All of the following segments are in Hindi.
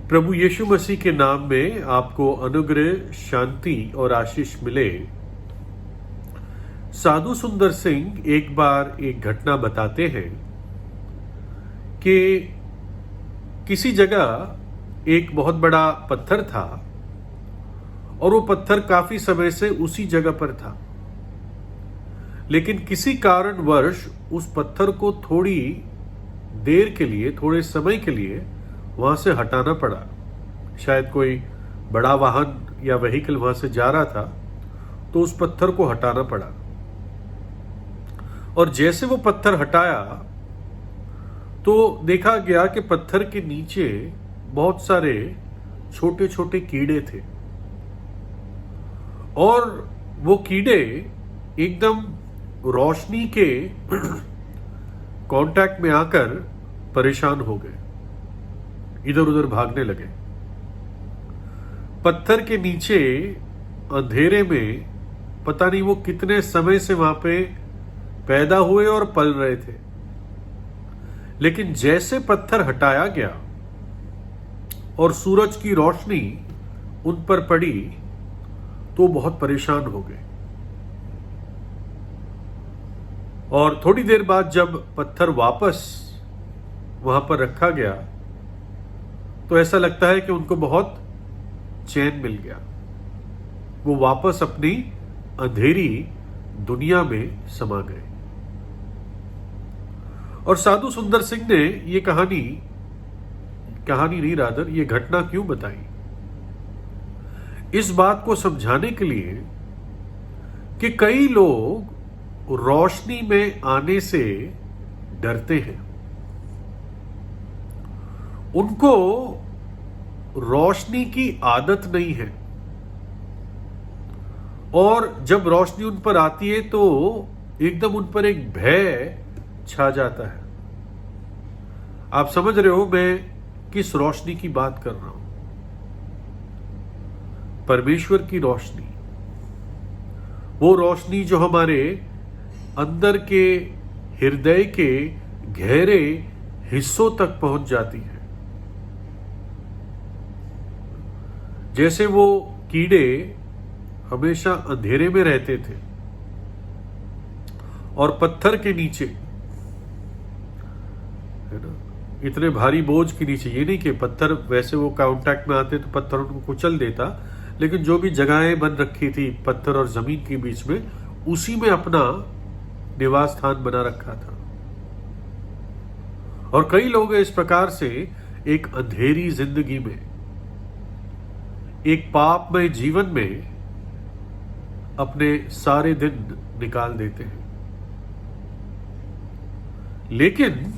प्रभु यीशु मसीह के नाम में आपको अनुग्रह, शांति और आशीष मिले। साधु सुंदर सिंह एक बार एक घटना बताते हैं कि किसी जगह एक बहुत बड़ा पत्थर था और वो पत्थर काफी समय से उसी जगह पर था, लेकिन किसी कारणवश उस पत्थर को थोड़ी देर के लिए, थोड़े समय के लिए वहां से हटाना पड़ा। शायद कोई बड़ा वाहन या व्हीकल वहां से जा रहा था तो उस पत्थर को हटाना पड़ा। और जैसे वो पत्थर हटाया तो देखा गया कि पत्थर के नीचे बहुत सारे छोटे छोटे कीड़े थे और वो कीड़े एकदम रोशनी के कांटेक्ट में आकर परेशान हो गए, इधर उधर भागने लगे। पत्थर के नीचे अंधेरे में पता नहीं वो कितने समय से वहां पे पैदा हुए और पल रहे थे, लेकिन जैसे पत्थर हटाया गया और सूरज की रोशनी उन पर पड़ी तो बहुत परेशान हो गए। और थोड़ी देर बाद जब पत्थर वापस वहां पर रखा गया तो ऐसा लगता है कि उनको बहुत चैन मिल गया। वो वापस अपनी अंधेरी दुनिया में समा गए। और साधु सुंदर सिंह ने ये कहानी नहीं, रादर ये घटना क्यों बताई? इस बात को समझाने के लिए कि कई लोग रोशनी में आने से डरते हैं। उनको रोशनी की आदत नहीं है और जब रोशनी उन पर आती है तो एकदम उन पर एक भय छा जाता है। आप समझ रहे हो मैं किस रोशनी की बात कर रहा हूं? परमेश्वर की रोशनी, वो रोशनी जो हमारे अंदर के हृदय के गहरे हिस्सों तक पहुंच जाती है। जैसे वो कीड़े हमेशा अंधेरे में रहते थे और पत्थर के नीचे, है ना, इतने भारी बोझ के नीचे, ये नहीं कि पत्थर वैसे वो कांटेक्ट में आते तो पत्थर उनको कुचल देता, लेकिन जो भी जगहें बन रखी थी पत्थर और जमीन के बीच में, उसी में अपना निवास स्थान बना रखा था। और कई लोग इस प्रकार से एक अंधेरी जिंदगी में, एक पापमय जीवन में अपने सारे दिन निकाल देते हैं। लेकिन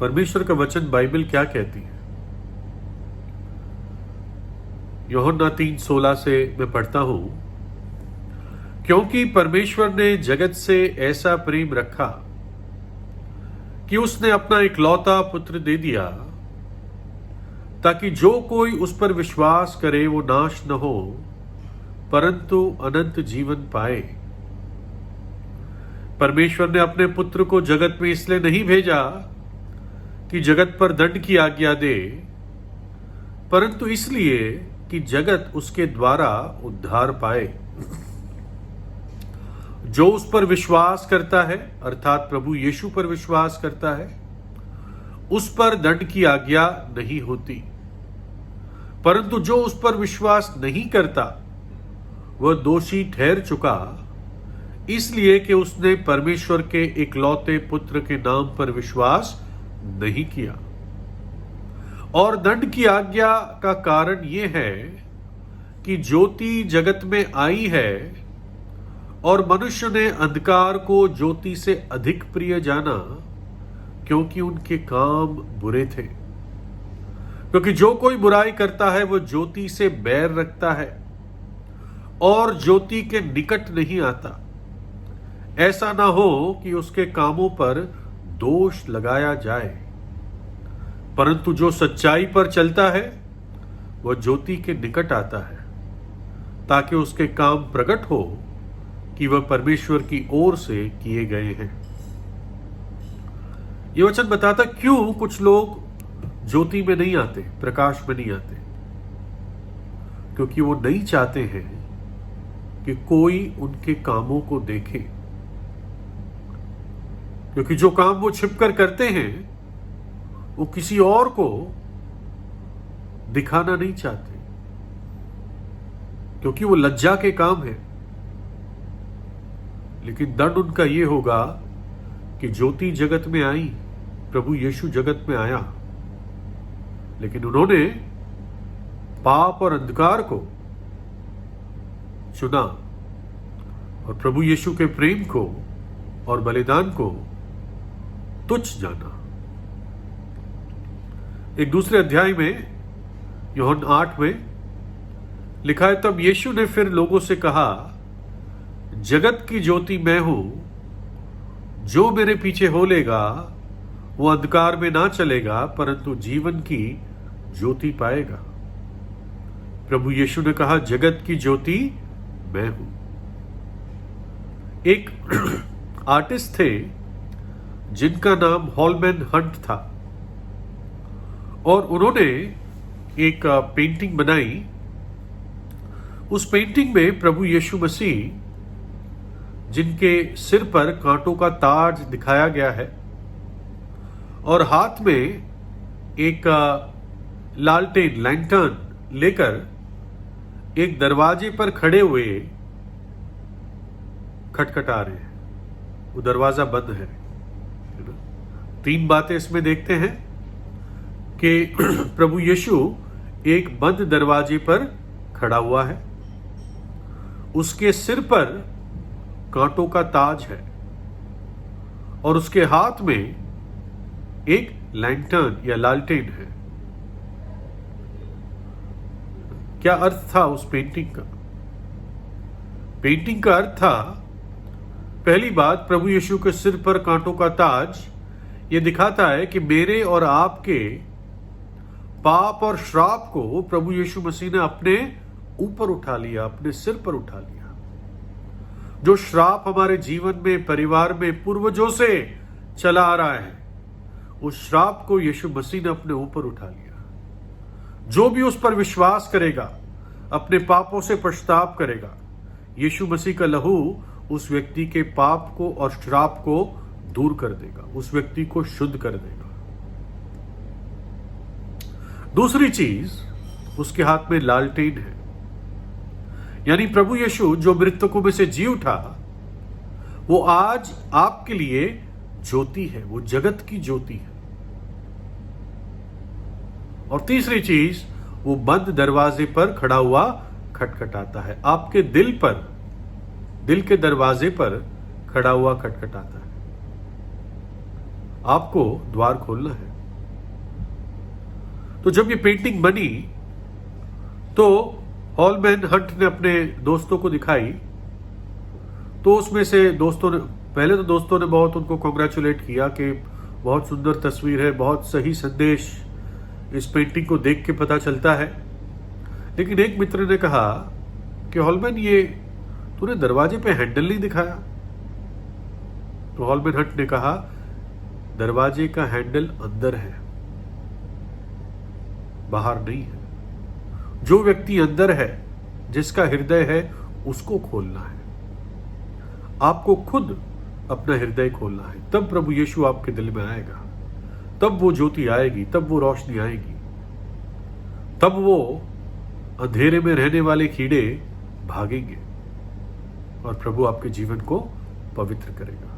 परमेश्वर का वचन बाइबल क्या कहती है? यूहन्ना 3:16 से मैं पढ़ता हूं, क्योंकि परमेश्वर ने जगत से ऐसा प्रेम रखा कि उसने अपना इकलौता पुत्र दे दिया ताकि जो कोई उस पर विश्वास करे वो नाश न हो परंतु अनंत जीवन पाए। परमेश्वर ने अपने पुत्र को जगत में इसलिए नहीं भेजा कि जगत पर दंड की आज्ञा दे, परंतु इसलिए कि जगत उसके द्वारा उद्धार पाए। जो उस पर विश्वास करता है, अर्थात प्रभु यीशु पर विश्वास करता है, उस पर दंड की आज्ञा नहीं होती, परंतु जो उस पर विश्वास नहीं करता वह दोषी ठहर चुका, इसलिए कि उसने परमेश्वर के इकलौते पुत्र के नाम पर विश्वास नहीं किया। और दंड की आज्ञा का कारण यह है कि ज्योति जगत में आई है और मनुष्य ने अंधकार को ज्योति से अधिक प्रिय जाना, क्योंकि उनके काम बुरे थे। क्योंकि जो कोई बुराई करता है वह ज्योति से बैर रखता है और ज्योति के निकट नहीं आता, ऐसा ना हो कि उसके कामों पर दोष लगाया जाए। परंतु जो सच्चाई पर चलता है वह ज्योति के निकट आता है, ताकि उसके काम प्रकट हो कि वह परमेश्वर की ओर से किए गए हैं। ये वचन बताता क्यों कुछ लोग ज्योति में नहीं आते, प्रकाश में नहीं आते, क्योंकि वो नहीं चाहते हैं कि कोई उनके कामों को देखे। क्योंकि जो काम वो छिपकर करते हैं वो किसी और को दिखाना नहीं चाहते, क्योंकि वो लज्जा के काम है। लेकिन दंड उनका ये होगा कि ज्योति जगत में आई, प्रभु यीशु जगत में आया, लेकिन उन्होंने पाप और अंधकार को चुना और प्रभु यीशु के प्रेम को और बलिदान को तुच्छ जाना। एक दूसरे अध्याय में यूहन्ना 8 में लिखा है, तब यीशु ने फिर लोगों से कहा, जगत की ज्योति मैं हूं, जो मेरे पीछे हो लेगा वो अंधकार में ना चलेगा परंतु जीवन की ज्योति पाएगा। प्रभु यीशु ने कहा, जगत की ज्योति मैं हूं। एक आर्टिस्ट थे जिनका नाम हॉलमैन हंट था, और उन्होंने एक पेंटिंग बनाई। उस पेंटिंग में प्रभु यीशु मसीह जिनके सिर पर कांटों का ताज दिखाया गया है और हाथ में एक लालटेन लैंटर्न लेकर एक दरवाजे पर खड़े हुए खटखटा रहे हैं, वो दरवाजा बंद है। 3 बातें इसमें देखते हैं कि प्रभु यीशु एक बंद दरवाजे पर खड़ा हुआ है, उसके सिर पर कांटों का ताज है और उसके हाथ में एक लैंटर्न या लालटेन है। क्या अर्थ था उस पेंटिंग का? पेंटिंग का अर्थ था, पहली बात, प्रभु यीशु के सिर पर कांटों का ताज यह दिखाता है कि मेरे और आपके पाप और श्राप को प्रभु यीशु मसीह ने अपने ऊपर उठा लिया, अपने सिर पर उठा लिया। जो श्राप हमारे जीवन में, परिवार में पूर्वजों से चला आ रहा है, उस श्राप को यीशु मसीह ने अपने ऊपर उठा लिया। जो भी उस पर विश्वास करेगा, अपने पापों से पश्चाताप करेगा, यीशु मसीह का लहू उस व्यक्ति के पाप को और श्राप को दूर कर देगा, उस व्यक्ति को शुद्ध कर देगा। दूसरी चीज, उसके हाथ में लालटेन है, यानी प्रभु यीशु जो मृतकों में से जी उठा, वो आज आपके लिए ज्योति है, वो जगत की ज्योति है। और तीसरी चीज, वो बंद दरवाजे पर खड़ा हुआ खटखटाता है, आपके दिल पर, दिल के दरवाजे पर खड़ा हुआ खटखटाता है। आपको द्वार खोलना है। तो जब ये पेंटिंग बनी तो हॉलमैन हंट ने अपने दोस्तों को दिखाई, तो उसमें से दोस्तों ने, पहले तो दोस्तों ने बहुत उनको कॉन्ग्रेचुलेट किया कि बहुत सुंदर तस्वीर है, बहुत सही संदेश इस पेंटिंग को देख के पता चलता है। लेकिन एक मित्र ने कहा कि हॉलमैन, ये तूने दरवाजे पे हैंडल नहीं दिखाया। तो हॉलमैन हंट ने कहा, दरवाजे का हैंडल अंदर है, बाहर नहीं है। जो व्यक्ति अंदर है, जिसका हृदय है, उसको खोलना है। आपको खुद अपना हृदय खोलना है, तब प्रभु यीशु आपके दिल में आएगा, तब वो ज्योति आएगी, तब वो रोशनी आएगी, तब वो अंधेरे में रहने वाले कीड़े भागेंगे और प्रभु आपके जीवन को पवित्र करेगा।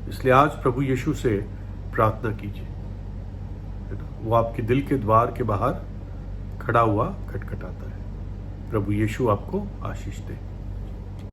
इसलिए आज प्रभु यीशु से प्रार्थना कीजिए, है ना? वो आपके दिल के द्वार के बाहर खड़ा हुआ खटखटाता है। प्रभु यीशु आपको आशीष दे।